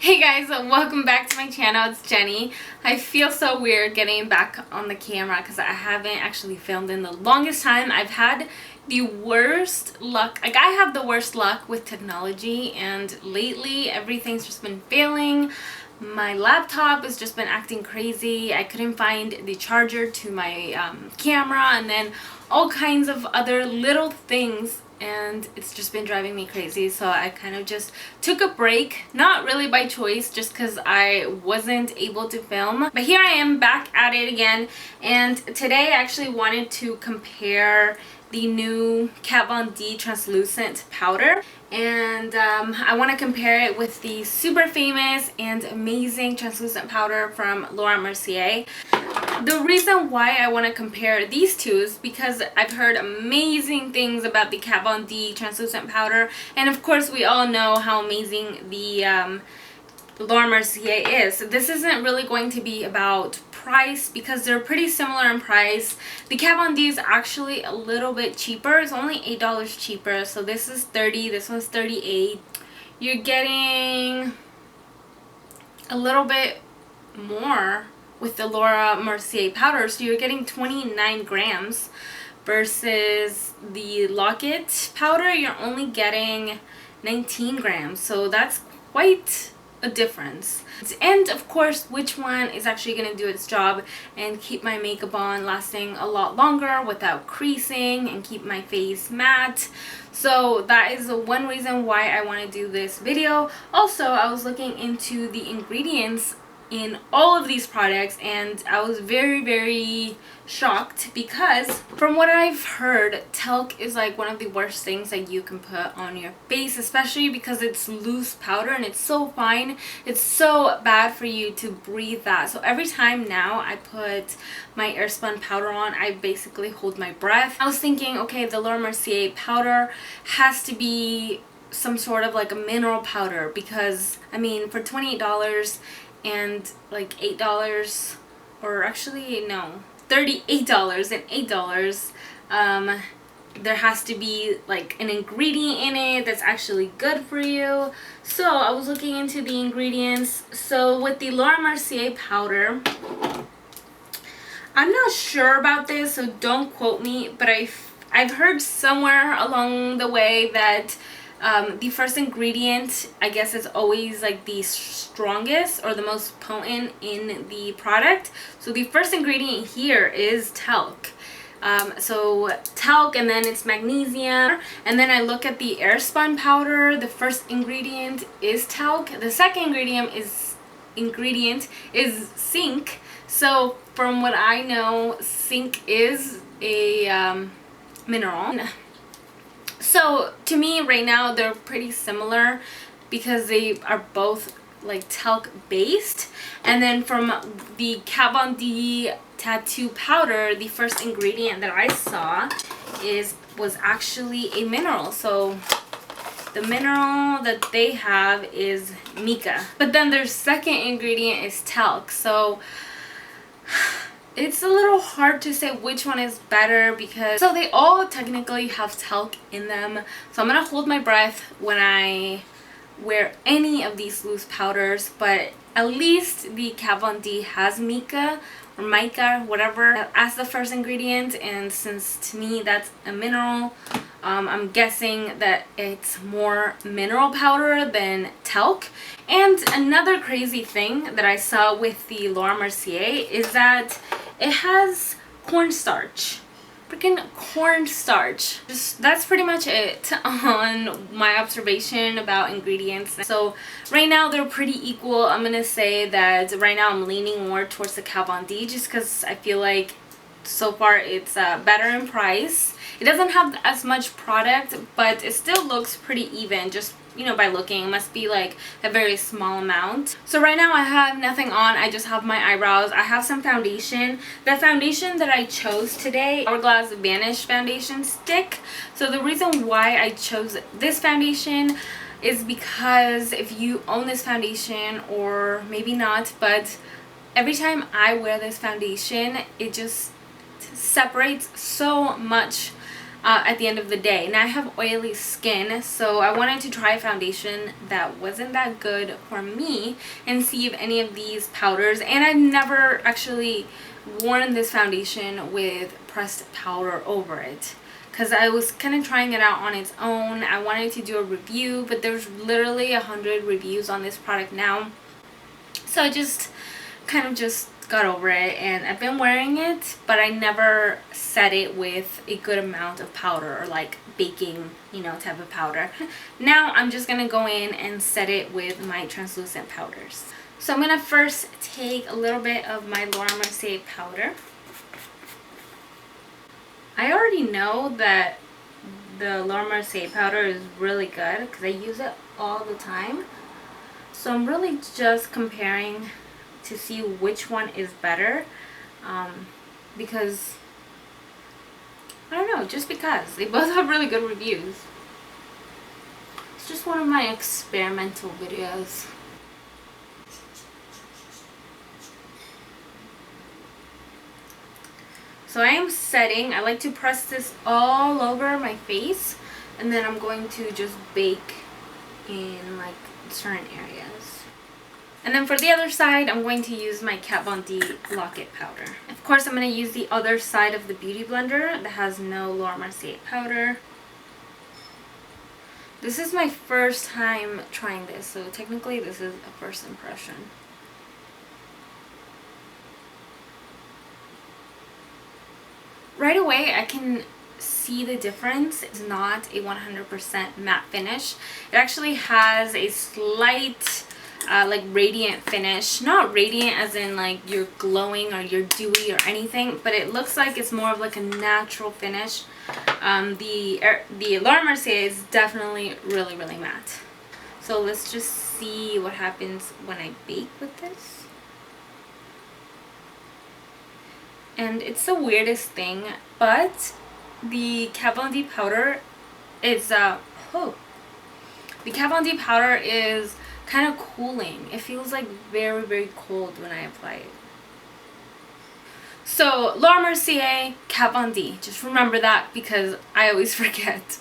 Hey guys, welcome back to my channel. It's Jenny. I feel so weird getting back on the camera because I haven't actually filmed in the longest time. I've had the worst luck. I have the worst luck with technology, and lately everything's just been failing. My laptop has just been acting crazy. I couldn't find the charger to my camera, and then all kinds of other little things, and it's just been driving me crazy. So I kind of just took a break, not really by choice, just because I wasn't able to film. But here I am back at it again, and today I actually wanted to compare the new Kat Von D translucent powder, and I want to compare it with the super famous and amazing translucent powder from Laura Mercier. The reason why I want to compare these two is because I've heard amazing things about the Kat Von D translucent powder, and of course we all know how amazing the Laura Mercier is. This isn't really going to be about price because they're pretty similar in price. The Kat Von D is actually a little bit cheaper. It's only $8 cheaper. So this is $30, this one's $38. You're getting a little bit more with the Laura Mercier powder. So you're getting 29 grams versus the Locket powder. You're only getting 19 grams. So that's quite a difference. And of course, which one is actually going to do its job and keep my makeup on lasting a lot longer without creasing and keep my face matte. So that is one reason why I want to do this video. Also, I was looking into the ingredients in all of these products, and I was very shocked because from what I've heard, talc is like one of the worst things that you can put on your face, especially because it's loose powder and it's so fine. It's so bad for you to breathe that. So every time now I put my airspun powder on, I basically hold my breath. I was thinking, okay, the Laura Mercier powder has to be some sort of like a mineral powder, because I mean, for $28 and like $8, or actually no, $38 and $8, there has to be like an ingredient in it that's actually good for you. So I was looking into the ingredients. So with the Laura Mercier powder, I'm not sure about this, so don't quote me, but I've heard somewhere along the way that the first ingredient, I guess, is always like the strongest or the most potent in the product. So the first ingredient here is talc. So talc, and then it's magnesium, and then I look at the airspun powder. The first ingredient is talc. The second ingredient is zinc. So from what I know, zinc is a mineral. So to me right now they're pretty similar because they are both like talc based. And then from the Kat Von D tattoo powder, the first ingredient that I saw was actually a mineral. So the mineral that they have is mica, but then their second ingredient is talc. So it's a little hard to say which one is better, because so they all technically have talc in them. So I'm gonna hold my breath when I wear any of these loose powders, but at least the Kat Von D has mica or mica, whatever, as the first ingredient, and since to me that's a mineral, I'm guessing that it's more mineral powder than talc. And another crazy thing that I saw with the Laura Mercier is that it has cornstarch. Freaking cornstarch. That's pretty much it on my observation about ingredients. So right now they're pretty equal. I'm gonna say that right now I'm leaning more towards the Kat Von D, just because I feel like so far it's better in price. It doesn't have as much product, but it still looks pretty even, just, you know, by looking. It must be like a very small amount. So right now I have nothing on. I just have my eyebrows. I have some foundation. The foundation that I chose today, Hourglass Vanish foundation stick. So the reason why I chose this foundation is because if you own this foundation, or maybe not, but every time I wear this foundation, it just separates so much at the end of the day. And I have oily skin, so I wanted to try a foundation that wasn't that good for me and see if any of these powders, and I've never actually worn this foundation with pressed powder over it, because I was kind of trying it out on its own. I wanted to do a review, but there's literally 100 reviews on this product now, so I just kind of just got over it, and I've been wearing it, but I never set it with a good amount of powder, or like baking, you know, type of powder. Now I'm just gonna go in and set it with my translucent powders. So I'm gonna first take a little bit of my Laura Mercier powder. I already know that the Laura Mercier powder is really good because I use it all the time. So I'm really just comparing to see which one is better, because I don't know, just because they both have really good reviews. It's just one of my experimental videos. So I am setting. I like to press this all over my face, and then I'm going to just bake in like certain areas. And then for the other side, I'm going to use my Kat Von D Lock-It powder. Of course, I'm going to use the other side of the Beauty Blender that has no Laura Mercier powder. This is my first time trying this, so technically this is a first impression. Right away, I can see the difference. It's not a 100% matte finish. It actually has a slight like radiant finish. Not radiant as in like you're glowing or you're dewy or anything, but it looks like it's more of like a natural finish. The Laura Mercier is definitely really matte. So let's just see what happens when I bake with this. And it's the weirdest thing, but the Kat Von D powder is the Kat Von D powder is kind of cooling. It feels like very cold when I apply it. So Laura Mercier, Kat Von D, just remember that because I always forget.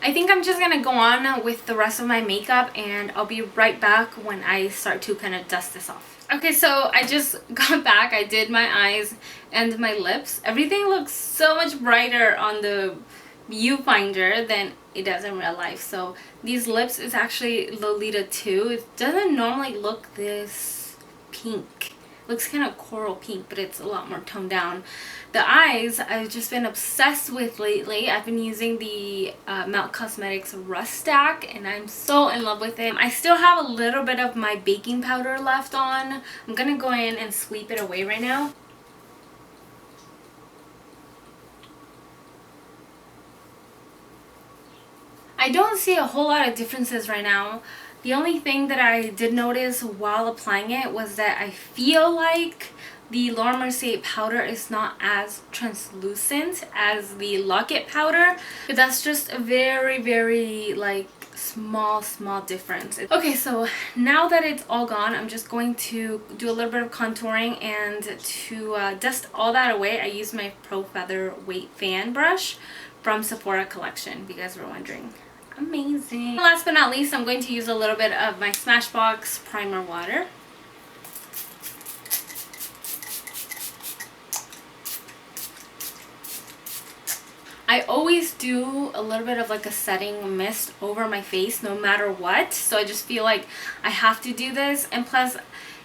I think I'm just gonna go on with the rest of my makeup, and I'll be right back when I start to kind of dust this off. Okay, so I just got back. I did my eyes and my lips. Everything looks so much brighter on the viewfinder than it does in real life. So these lips is actually Lolita 2. It doesn't normally look this pink. It looks kind of coral pink, but it's a lot more toned down. The eyes I've just been obsessed with lately. I've been using the Melt Cosmetics Rust Stack, and I'm so in love with it. I still have a little bit of my baking powder left on. I'm gonna go in and sweep it away right now. I don't see a whole lot of differences right now. The only thing that I did notice while applying it was that I feel like the Laura Mercier powder is not as translucent as the Lock-It powder, but that's just a very like small difference. Okay, so now that it's all gone, I'm just going to do a little bit of contouring, and to dust all that away, I use my Pro Feather Weight Fan Brush from Sephora collection, if you guys were wondering. Amazing. Last but not least, I'm going to use a little bit of my Smashbox primer water. I always do a little bit of like a setting mist over my face no matter what, so I just feel like I have to do this, and plus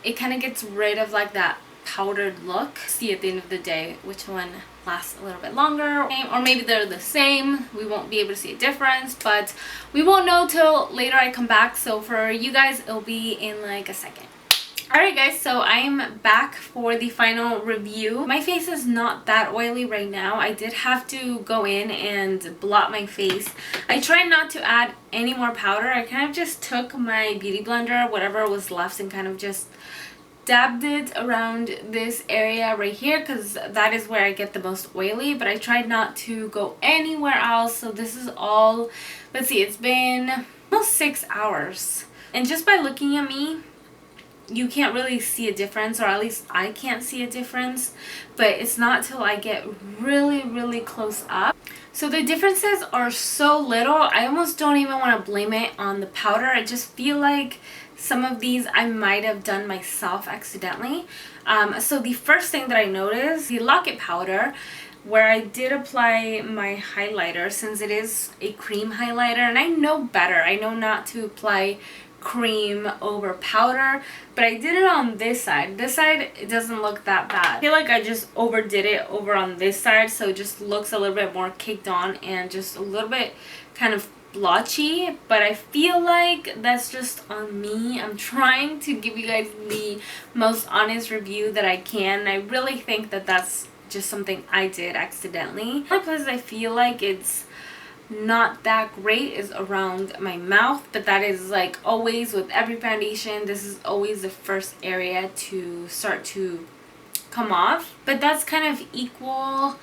it kind of gets rid of like that powdered look. See at the end of the day which one lasts a little bit longer, or maybe they're the same. We won't be able to see a difference, but we won't know till later I come back, so for you guys it'll be in like a second. Alright guys, so I'm back for the final review. My face is not that oily right now. I did have to go in and blot my face. I tried not to add any more powder. I kind of just took my beauty blender, whatever was left, and kind of just dabbed it around this area right here, because that is where I get the most oily, but I tried not to go anywhere else. So this is all, let's see, it's been almost 6 hours, and just by looking at me, you can't really see a difference, or at least I can't see a difference, but it's not till I get really close up. So the differences are so little, I almost don't even want to blame it on the powder. I just feel like some of these I might have done myself accidentally. So the first thing that I noticed, the Lock-It powder, where I did apply my highlighter, since it is a cream highlighter, and I know better. I know not to apply cream over powder, but I did it on this side. This side, it doesn't look that bad. I feel like I just overdid it over on this side, so it just looks a little bit more caked on and just a little bit kind of blotchy, but I feel like that's just on me. I'm trying to give you guys the most honest review that I can. I really think that that's just something I did accidentally. The only place I feel like it's not that great is around my mouth, but that is like always with every foundation. This is always the first area to start to come off, but that's kind of equal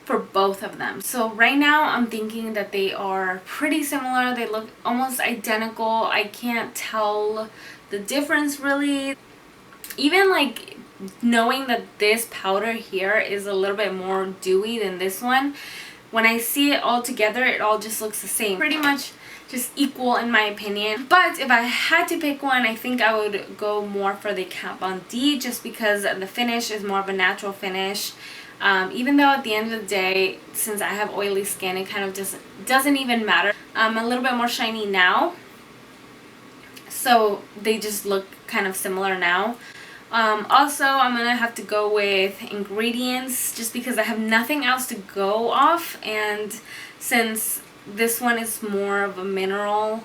for both of them. So right now I'm thinking that they are pretty similar. They look almost identical. I can't tell the difference really. Even like knowing that this powder here is a little bit more dewy than this one, when I see it all together, it all just looks the same. Pretty much just equal in my opinion. But if I had to pick one, I think I would go more for the Kat Von D, just because the finish is more of a natural finish. Even though at the end of the day, since I have oily skin, it kind of just doesn't even matter. I'm a little bit more shiny now, so they just look kind of similar now. Also, I'm gonna have to go with ingredients just because I have nothing else to go off, and since this one is more of a mineral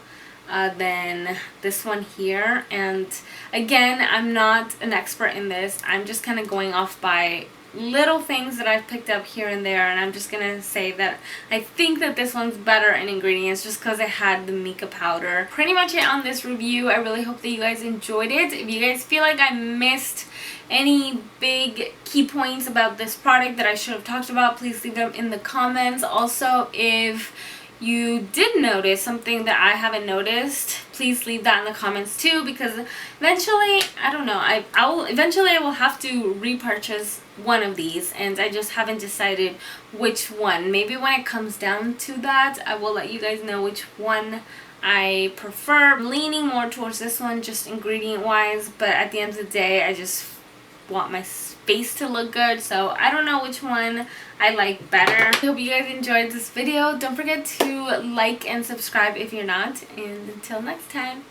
than this one here, and again, I'm not an expert in this. I'm just kind of going off by little things that I've picked up here and there, and I'm just gonna say that I think that this one's better in ingredients just because it had the mica powder. Pretty much it on this review. I really hope that you guys enjoyed it. If you guys feel like I missed any big key points about this product that I should have talked about, please leave them in the comments. Also, if you did notice something that I haven't noticed, please leave that in the comments too, because eventually, I don't know, I will have to repurchase one of these, and I just haven't decided which one. Maybe when it comes down to that, I will let you guys know which one I prefer. I'm leaning more towards this one just ingredient wise, but at the end of the day, I just want my face to look good, so I don't know which one I like better. I hope you guys enjoyed this video. Don't forget to like and subscribe if you're not, and until next time.